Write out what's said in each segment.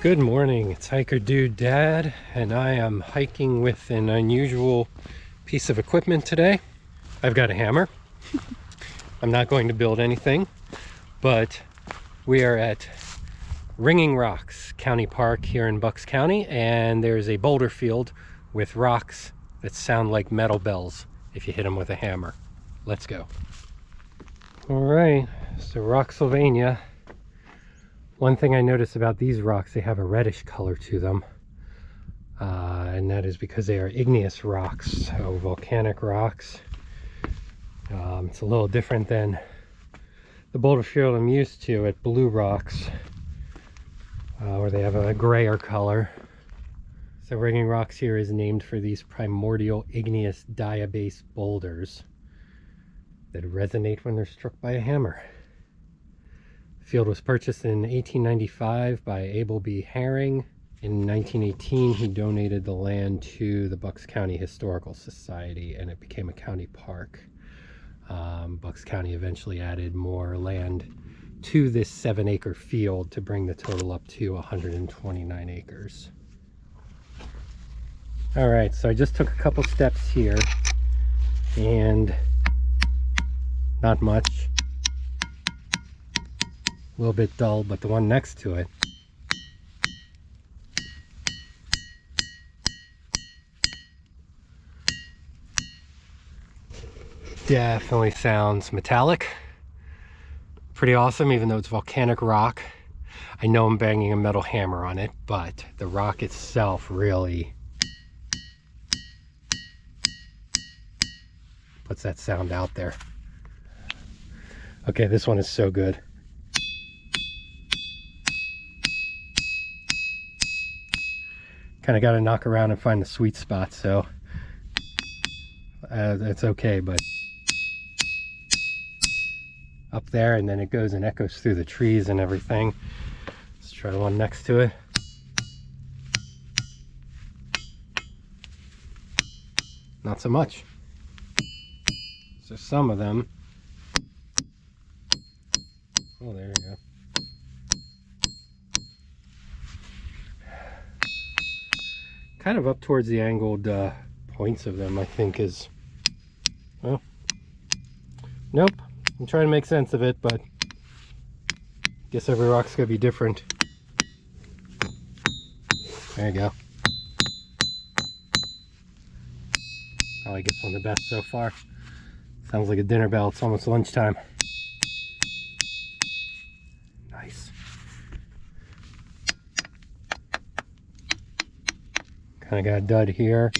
Good morning, it's Hiker Dude Dad, and I am hiking with an unusual piece of equipment today. I've got a hammer. I'm not going to build anything, but we are at Ringing Rocks County Park here in Bucks County, and there's a boulder field with rocks that sound like metal bells if you hit them with a hammer. Let's go. All right, so Rocksylvania. One thing I noticed about these rocks, they have a reddish color to them, and that is because they are igneous rocks, so volcanic rocks. It's a little different than the boulder field I'm used to at Blue Rocks, where they have a grayer color. So Ringing Rocks here is named for these primordial igneous diabase boulders that resonate when they're struck by a hammer. The field was purchased in 1895 by Abel B. Herring. In 1918, he donated the land to the Bucks County Historical Society, and it became a county park. Bucks County eventually added more land to this 7-acre field to bring the total up to 129 acres. All right, so I just took a couple steps here, and not much. A little bit dull, but the one next to it, definitely sounds metallic. Pretty awesome, even though it's volcanic rock. I know I'm banging a metal hammer on it, but the rock itself really puts that sound out there. Okay, this one is so good. Kind of got to knock around and find the sweet spot, so that's okay, but up there, and then it goes and echoes through the trees and everything. Let's try the one next to it. Not so much. So some of them, oh, there you go. Kind of up towards the angled points of them, I think is, well, nope. I'm trying to make sense of it, but guess every rock's gonna be different. There you go. I like this one the best so far. Sounds like a dinner bell. It's almost lunchtime. Nice. Kind of got a dud here.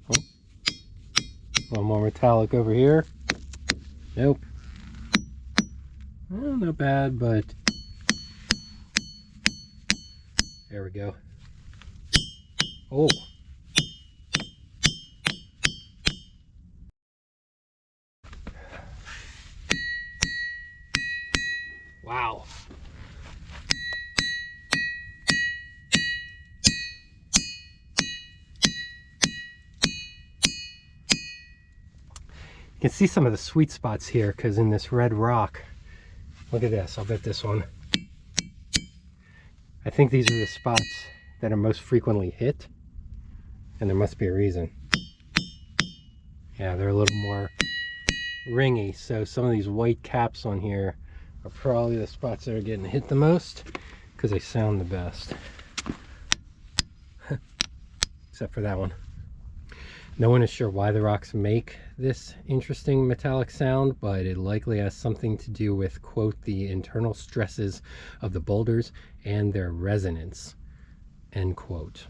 Oh. A little more metallic over here. Nope. Well, not bad, but there we go. Oh. Wow. You can see some of the sweet spots here, because in this red rock, look at this, I'll bet this one. I think these are the spots that are most frequently hit, and there must be a reason. Yeah, they're a little more ringy, so some of these white caps on here are probably the spots that are getting hit the most, because they sound the best. Except for that one. No one is sure why the rocks make this interesting metallic sound, but it likely has something to do with, quote, the internal stresses of the boulders and their resonance, end quote.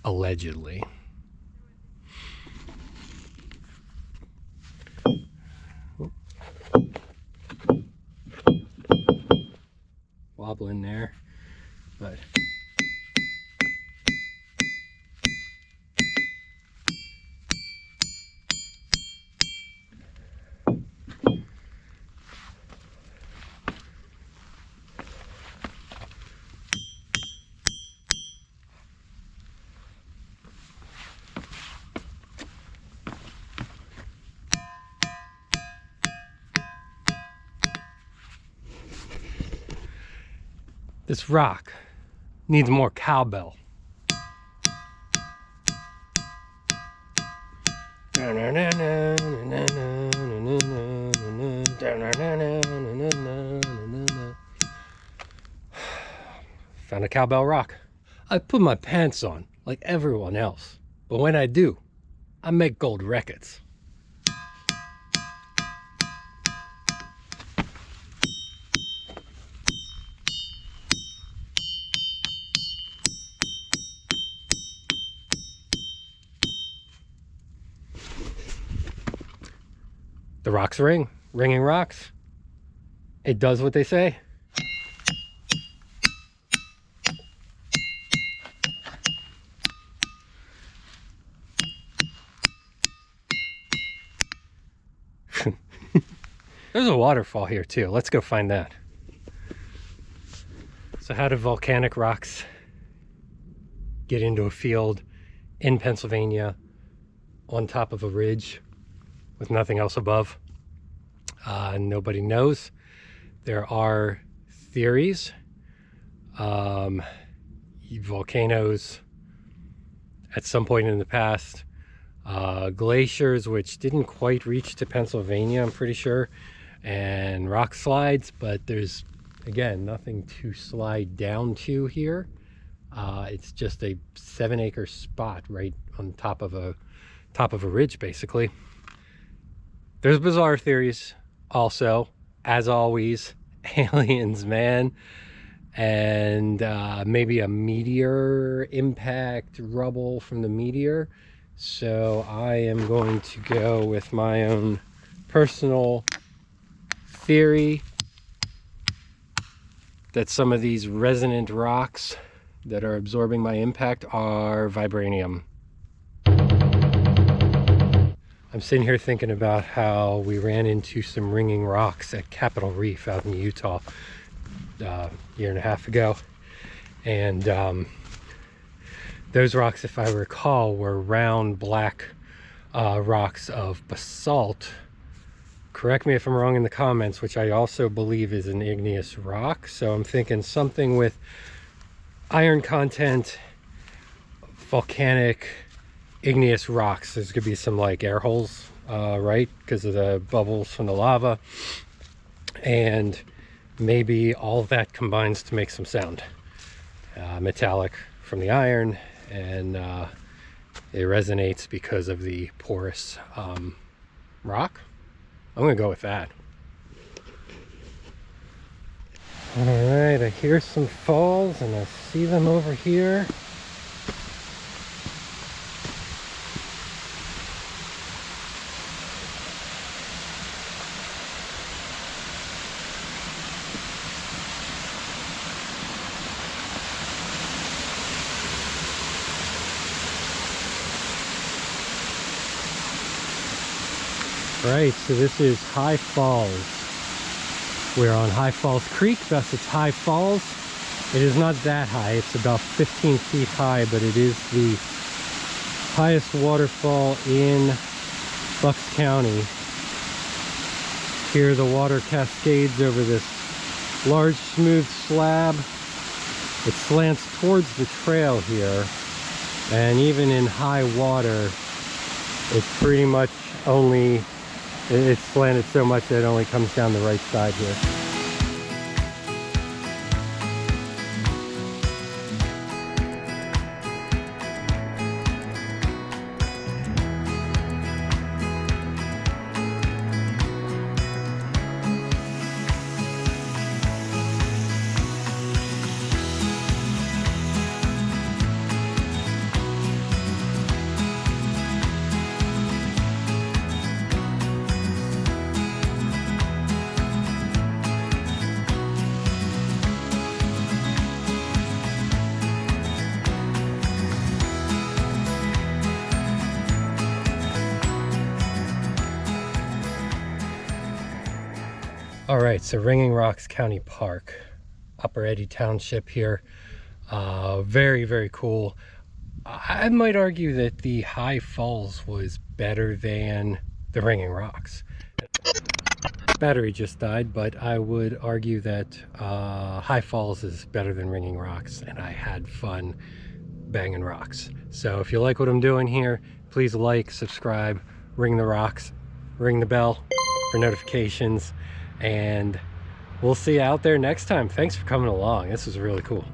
Allegedly. Wobbling there, but This rock needs more cowbell. Found a cowbell rock. I put my pants on like everyone else, but when I do, I make gold records. The rocks ring, ringing rocks. It does what they say. There's a waterfall here too. Let's go find that. So how do volcanic rocks get into a field in Pennsylvania on top of a ridge with nothing else above? Nobody knows. There are theories. Volcanoes at some point in the past, glaciers which didn't quite reach to Pennsylvania, I'm pretty sure, and rock slides, but there's, again, nothing to slide down to here. It's just a 7-acre spot right on top of a ridge, basically. There's bizarre theories also, as always. Aliens, man. And maybe a meteor impact, rubble from the meteor. So I am going to go with my own personal theory that some of these resonant rocks that are absorbing my impact are vibranium. I'm sitting here thinking about how we ran into some ringing rocks at Capitol Reef out in Utah a year and a half ago, and those rocks, if I recall, were round black rocks of basalt. Correct me if I'm wrong in the comments, which I also believe is an igneous rock. So I'm thinking something with iron content, volcanic, igneous rocks. There's gonna be some like air holes, right, because of the bubbles from the lava, and maybe all of that combines to make some sound. Metallic from the iron, and it resonates because of the porous rock. I'm gonna go with that. All right, I hear some falls and I see them over here. Right, so this is High Falls. We're on High Falls Creek, thus it's High Falls. It is not that high, it's about 15 feet high, but it is the highest waterfall in Bucks County. Here the water cascades over this large smooth slab. It slants towards the trail here, and even in high water, it's pretty much only, it's slanted so much that it only comes down the right side here. All right, so Ringing Rocks County Park, Upper Eddy Township here. Very, very cool. I might argue that the High Falls was better than the Ringing Rocks. battery just died, but I would argue that high falls is better than ringing rocks, and I had fun banging rocks. So if you like what I'm doing here, please like, subscribe, ring the rocks, ring the bell for notifications, and we'll see you out there next time. Thanks for coming along. This was really cool.